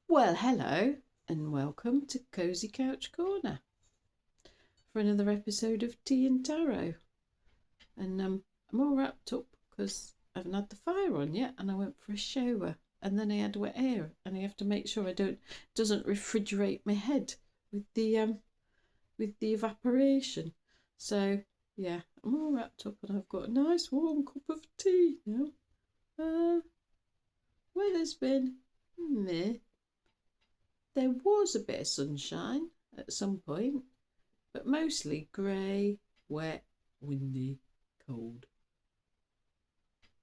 Well, hello and welcome to Cozy Couch Corner for another episode of Tea and Tarot. And I'm all wrapped up because I haven't had the fire on yet, and I went for a shower, and then I had wet hair, and I have to make sure I doesn't refrigerate my head with the evaporation. So yeah, I'm all wrapped up, and I've got a nice warm cup of tea now. Weather's been meh. There was a bit of sunshine at some point, but mostly grey, wet, windy, cold.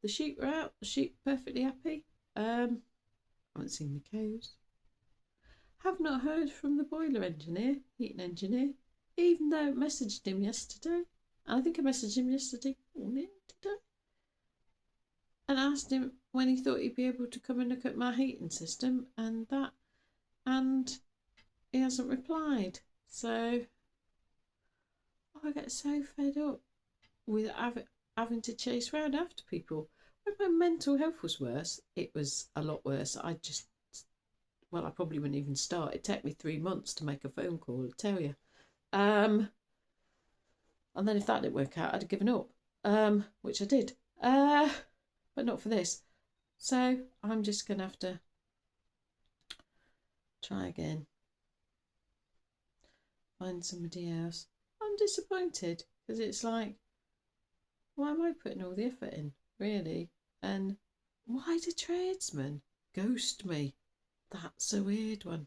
The sheep were out, the sheep perfectly happy. Haven't seen the cows. Have not heard from the boiler engineer, heating engineer, even though I messaged him yesterday. I think I messaged him yesterday morning, did I? And asked him when he thought he'd be able to come and look at my heating system and he hasn't replied. So I get so fed up with having to chase around after people. When my mental health was worse, it was a lot worse. I probably wouldn't even start. It took me 3 months to make a phone call, I tell you. And then if that didn't work out, I'd have given up, which I did. But not for this. So I'm just going to have to try again. Find somebody else. I'm disappointed because it's like, why am I putting all the effort in, really? And why do tradesmen ghost me? That's a weird one.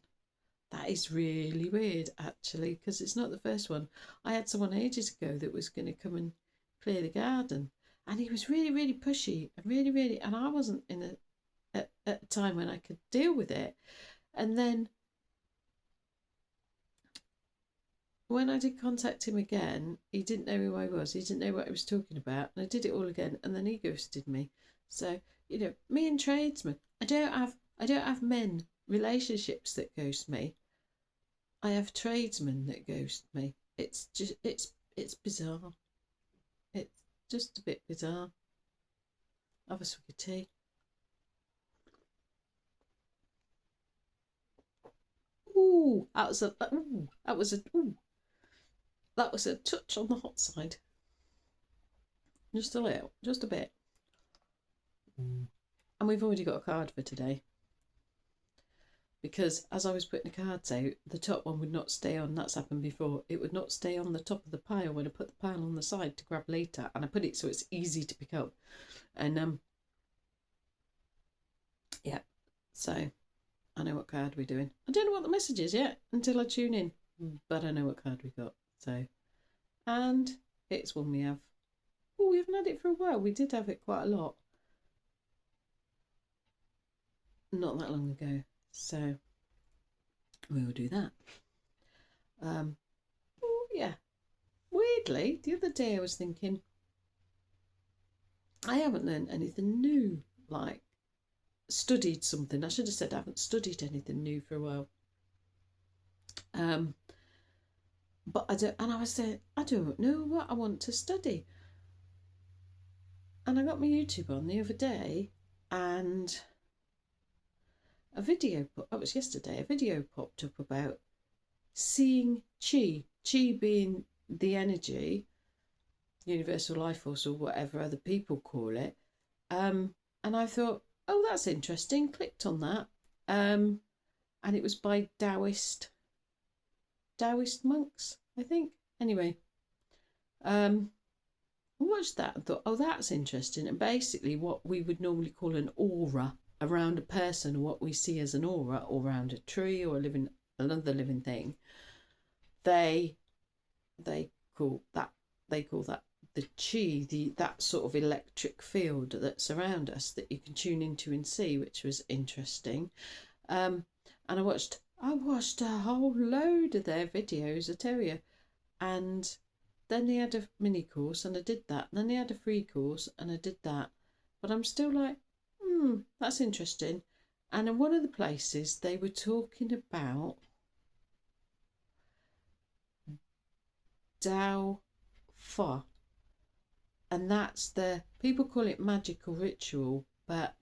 That is really weird, actually, because it's not the first one. I had someone ages ago that was going to come and clear the garden, and he was really, really pushy and really, and I wasn't at a time when I could deal with it. And then when I did contact him again, he didn't know who I was. He didn't know what I was talking about, and I did it all again, and then he ghosted me. So me and tradesmen, I don't have men relationships that ghost me. I have tradesmen that ghost me. It's just it's bizarre. It's just a bit bizarre. Have a swig of tea. Ooh, that was a touch on the hot side. Just a little, just a bit. And we've already got a card for today. Because as I was putting the cards out, the top one would not stay on. That's happened before. It would not stay on the top of the pile when I put the pile on the side to grab later. And I put it so it's easy to pick up. And yeah, so I know what card we're doing. I don't know what the message is yet until I tune in. But I know what card we got. So, and it's one we have. Oh, we haven't had it for a while. We did have it quite a lot. Not that long ago. So we will do that. Yeah. Weirdly, the other day I was thinking, I haven't learned anything new, like studied something. I should have said I haven't studied anything new for a while. But I don't, and I was saying, I don't know what I want to study. And I got my YouTube on the other day, and a video, that was yesterday, a video popped up about seeing chi being the energy, universal life force, or whatever other people call it. And I thought, oh, that's interesting. Clicked on that, and it was by Taoist monks, I think. Anyway, watched that and thought, oh, that's interesting. And basically, what we would normally call an aura around a person, what we see as an aura, or around a tree or another living thing, they call that the chi, that sort of electric field that's around us that you can tune into and see, which was interesting. And I watched a whole load of their videos, I tell you, and then they had a mini course and I did that, and then they had a free course and I did that, but I'm still like, that's interesting. And in one of the places they were talking about Dao Fa, and that's the people call it magical ritual, but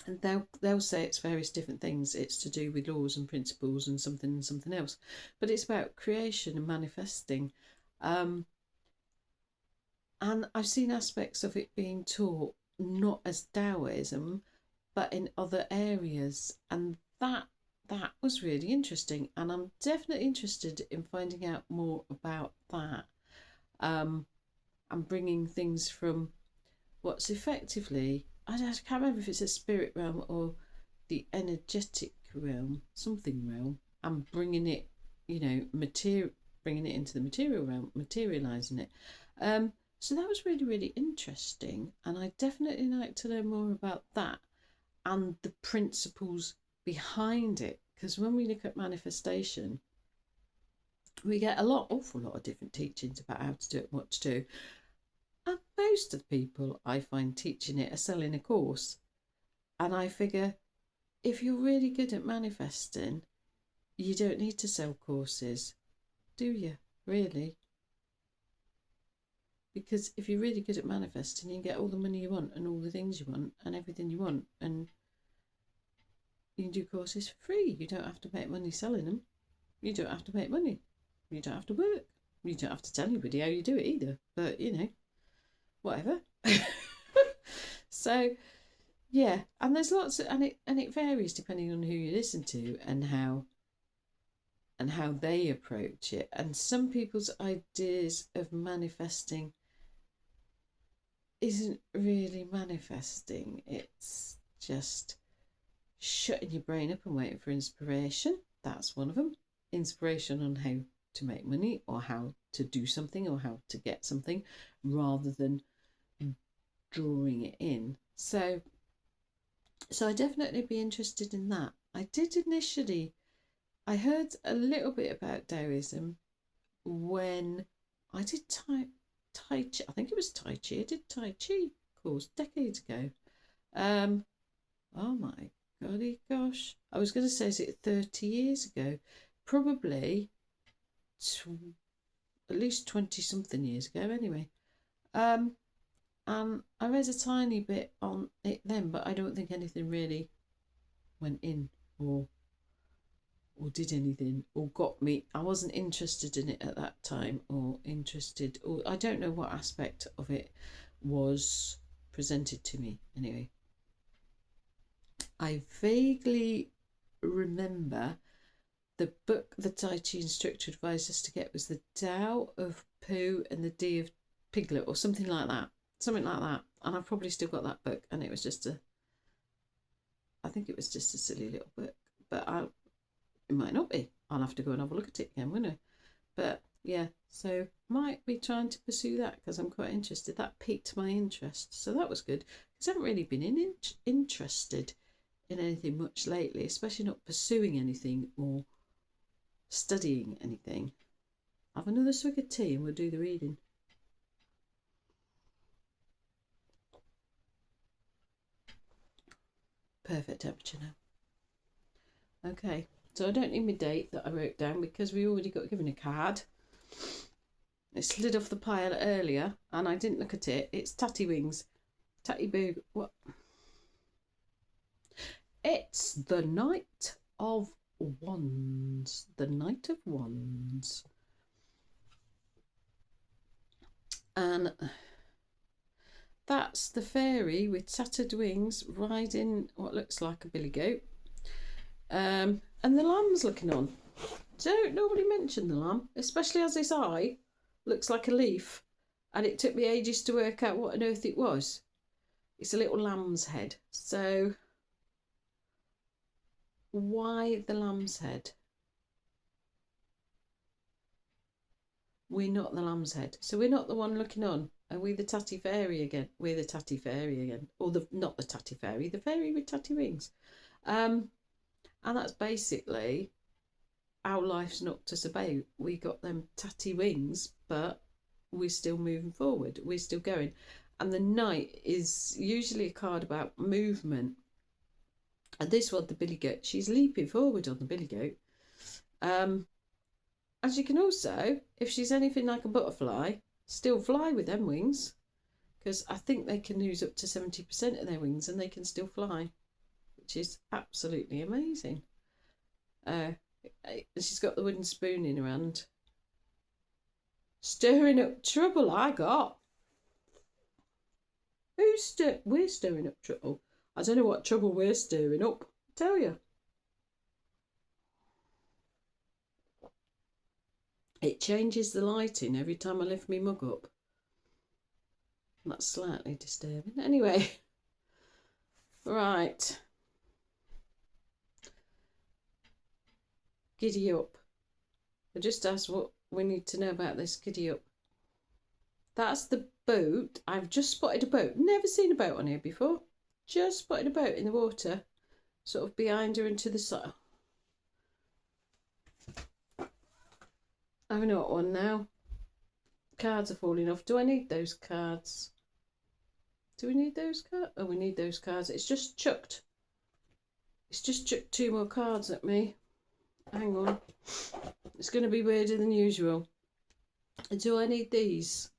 And they'll say it's various different things. It's to do with laws and principles and something else, but it's about creation and manifesting. And I've seen aspects of it being taught not as Taoism, but in other areas, and that was really interesting. And I'm definitely interested in finding out more about that. And bringing things from what's effectively, I can't remember if it's a spirit realm or the energetic realm, something realm, and bringing it, bringing it into the material realm, materializing it. So that was really, really interesting, and I definitely like to learn more about that and the principles behind it. Because when we look at manifestation, we get awful lot of different teachings about how to do it, what to do. And most of the people I find teaching it are selling a course. And I figure if you're really good at manifesting, you don't need to sell courses, do you? Really? Because if you're really good at manifesting, you can get all the money you want and all the things you want and everything you want. And you can do courses for free. You don't have to make money selling them. You don't have to make money. You don't have to work. You don't have to tell anybody how you do it either. But, whatever. So, yeah. And there's lots of, and it varies depending on who you listen to and how they approach it. And some people's ideas of manifesting isn't really manifesting. It's just shutting your brain up and waiting for inspiration. That's one of them. Inspiration on how to make money or how to do something or how to get something, rather than drawing it in. So I'd definitely be interested in that. I did initially, I heard a little bit about Taoism when I did Tai Chi. I think it was Tai Chi. I did Tai Chi course decades ago. Oh my golly gosh. I was going to say, is it 30 years ago? Probably at least 20 something years ago anyway. And I read a tiny bit on it then, but I don't think anything really went in or did anything or got me. I wasn't interested in it at that time, or I don't know what aspect of it was presented to me anyway. I vaguely remember the book the Tai Chi instructor advised us to get was the Tao of Pooh and the D of Piglet, or something like that. And I've probably still got that book, and it was I think it was just a silly little book, but it might not be. I'll have to go and have a look at it again, won't I? But yeah, so might be trying to pursue that because I'm quite interested. That piqued my interest, so that was good, because I haven't really been interested in anything much lately, especially not pursuing anything or studying anything. Have another swig of tea and we'll do the reading. Perfect temperature now. Okay, so I don't need my date that I wrote down because we already got given a card. It slid off the pile earlier and I didn't look at it. It's Tatty Wings. Tatty Boo. What? It's the Knight of Wands. The Knight of Wands. And that's the fairy with tattered wings riding what looks like a billy goat. And the lamb's looking on. Don't nobody mention the lamb, especially as its eye looks like a leaf. And it took me ages to work out what on earth it was. It's a little lamb's head. So why the lamb's head? We're not the lamb's head. So we're not the one looking on. Are we the tatty fairy again? We're the tatty fairy again. Or not the tatty fairy, the fairy with tatty wings. And that's basically how life's knocked us about. We got them tatty wings, but we're still moving forward. We're still going. And the knight is usually a card about movement. And this one, the billy goat, she's leaping forward on the billy goat. And she can also, if she's anything like a butterfly, still fly with them wings, because I think they can lose up to 70% of their wings and they can still fly. which is absolutely amazing. She's got the wooden spoon in her hand. Stirring up trouble I got. We're stirring up trouble. I don't know what trouble we're stirring up. I tell you. It changes the lighting every time I lift my mug up. That's slightly disturbing. Anyway. Right. Giddy up. I just asked what we need to know about this. Giddy up. That's the boat. I've just spotted a boat. Never seen a boat on here before. Just spotted a boat in the water. Sort of behind her and to the side. I know what one now. Cards are falling off. Do I need those cards? Do we need those cards? Oh, we need those cards. It's just chucked 2 more cards at me. Hang on. It's going to be weirder than usual. Do I need these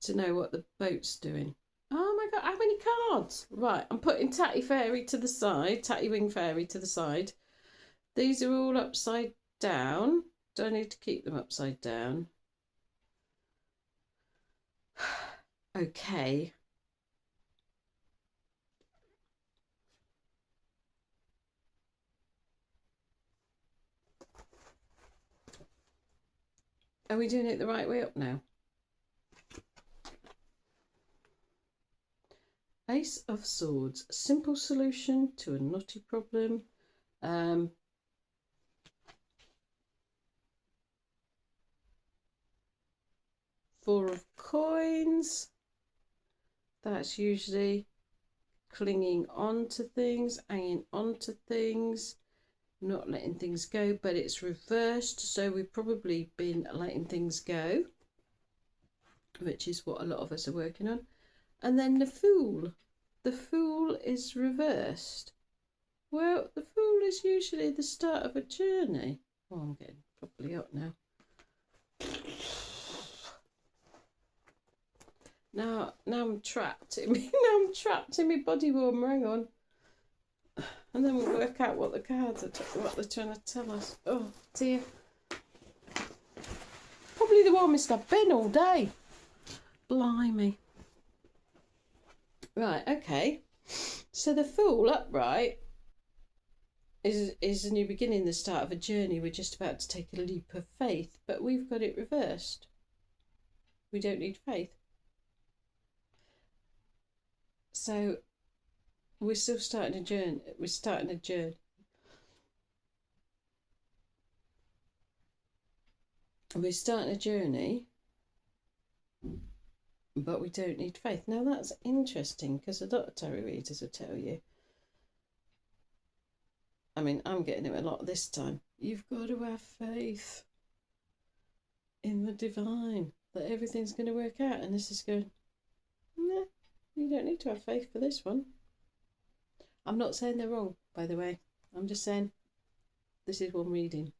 to know what the boat's doing? Oh my god, how many cards? Right, I'm putting Tatty Fairy to the side. Tatty Wing Fairy to the side. These are all upside down. Do I need to keep them upside down? Okay. Are we doing it the right way up now? Ace of Swords. Simple solution to a knotty problem. 4 of Coins. That's usually clinging on to things, hanging on to things, not letting things go, but it's reversed, so we've probably been letting things go, which is what a lot of us are working on. And then the Fool. The Fool is reversed. Well, the Fool is usually the start of a journey. Oh, I'm getting properly hot now. Now I'm trapped in me. Now I'm trapped in my body warmer. Hang on. And then we'll work out what the cards are, what they're trying to tell us. Oh dear. Probably the warmest I've been all day. Blimey. Right, okay. So the Fool upright is a new beginning, the start of a journey. We're just about to take a leap of faith, but we've got it reversed. We don't need faith. So we're still starting a journey. We're starting a journey. We're starting a journey, but we don't need faith. Now that's interesting, because a lot of tarot readers will tell you, I mean, I'm getting it a lot this time, you've got to have faith in the divine, that everything's going to work out. And this is going, nah, you don't need to have faith for this one. I'm not saying they're wrong, by the way. I'm just saying this is one reading.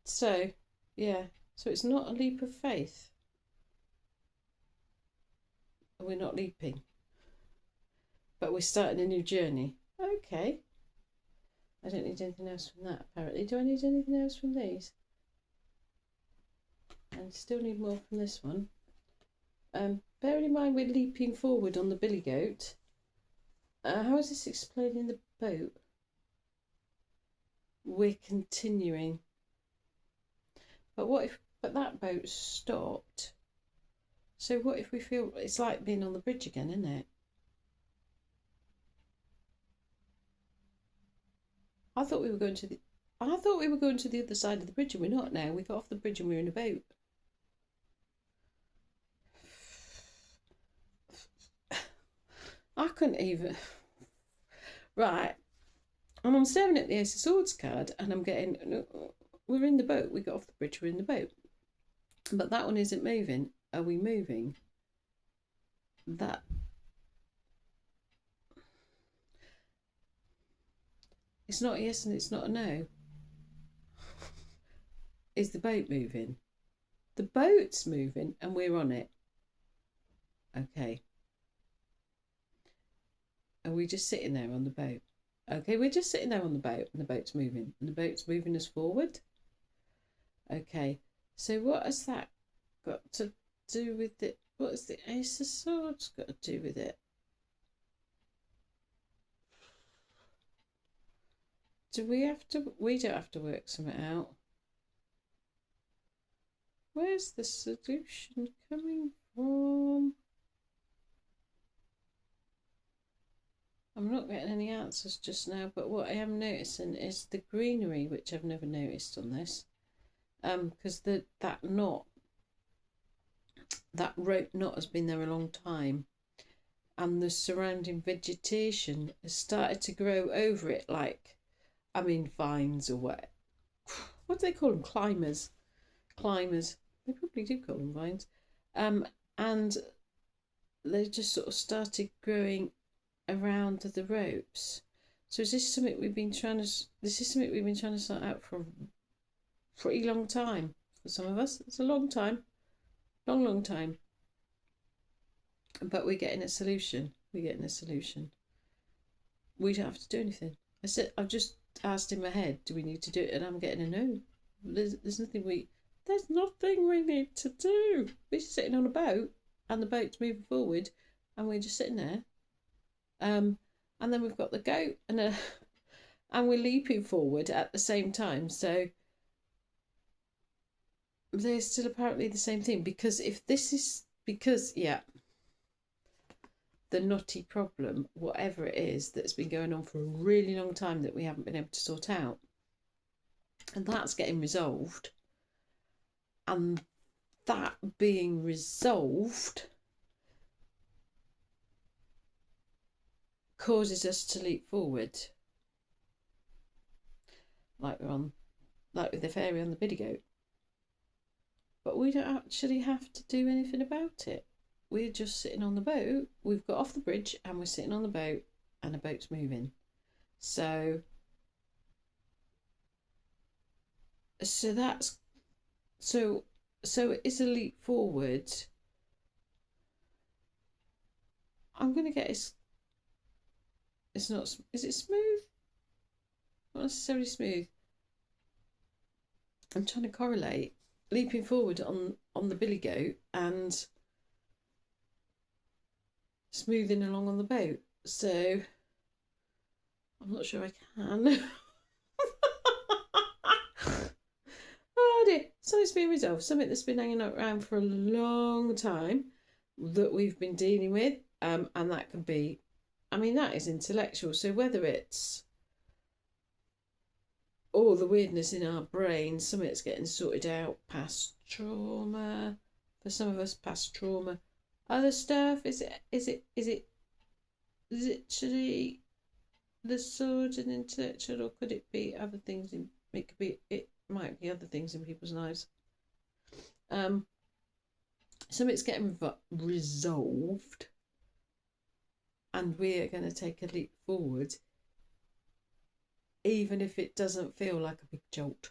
So, yeah. So it's not a leap of faith. We're not leaping. But we're starting a new journey. Okay. I don't need anything else from that, apparently. Do I need anything else from these? And still need more from this one. Bearing in mind we're leaping forward on the billy goat. How is this explaining the boat? We're continuing. But that boat stopped? So what if we feel it's like being on the bridge again, isn't it? I thought we were going to the other side of the bridge, and we're not now. We got off the bridge and we're in a boat. I couldn't even. Right. And I'm staring at the Ace of Swords card, and I'm getting, we're in the boat. We got off the bridge, we're in the boat. But that one isn't moving. Are we moving? That. It's not a yes and it's not a no. Is the boat moving? The boat's moving and we're on it. Okay. Are we just sitting there on the boat? Okay, we're just sitting there on the boat and the boat's moving. And the boat's moving us forward. Okay, so what has that got to do with it? What has the Ace of Swords got to do with it? Do we have to? We don't have to work something out. Where's the solution coming from? I'm not getting any answers just now, but what I am noticing is the greenery, which I've never noticed on this. Because that rope knot has been there a long time, and the surrounding vegetation has started to grow over it, like, I mean, vines or what? What do they call them? Climbers. They probably do call them vines. And they just sort of started growing around the ropes. So is this something we've been trying to? This is something we've been trying to sort out for a pretty long time. For some of us, it's a long time, long time. But we're getting a solution. We don't have to do anything. I've just asked in my head, do we need to do it? And I'm getting a no. There's nothing we need to do. We're just sitting on a boat, and the boat's moving forward, and we're just sitting there. And then we've got the goat, and we're leaping forward at the same time. So they're still apparently the same thing, because the knotty problem, whatever it is, that's been going on for a really long time that we haven't been able to sort out, and that's getting resolved. And that being resolved causes us to leap forward, like with the fairy on the billy goat. But we don't actually have to do anything about it. We're just sitting on the boat. We've got off the bridge and we're sitting on the boat, and the boat's moving. So that's so it is a leap forward. I'm gonna get it's not. Is it smooth? Not necessarily smooth. I'm trying to correlate leaping forward on the billy goat and smoothing along on the boat. So I'm not sure I can. Oh dear, something's been resolved. Something that's been hanging around for a long time that we've been dealing with. And that can be, I mean, that is intellectual. So whether it's all the weirdness in our brain, something that's getting sorted out, past trauma, for some of us, past trauma, other stuff, is it literally the sword and intellectual, or could it be other things? It might be other things in people's lives. Something's getting resolved, and we are going to take a leap forward, even if it doesn't feel like a big jolt.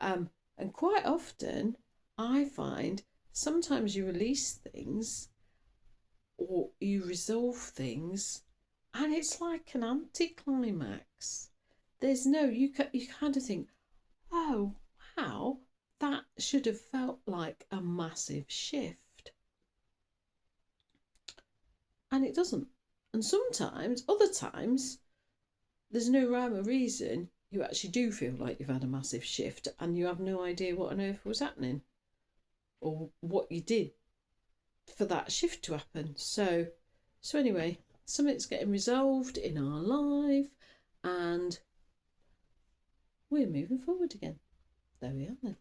And quite often, I find sometimes you release things or you resolve things, and it's like an anticlimax. There's no, you kind of think, oh wow, that should have felt like a massive shift, and it doesn't. And sometimes, other times, there's no rhyme or reason. You actually do feel like you've had a massive shift, and you have no idea what on earth was happening or what you did for that shift to happen. So anyway, something's getting resolved in our life, and we're moving forward again. There we are then.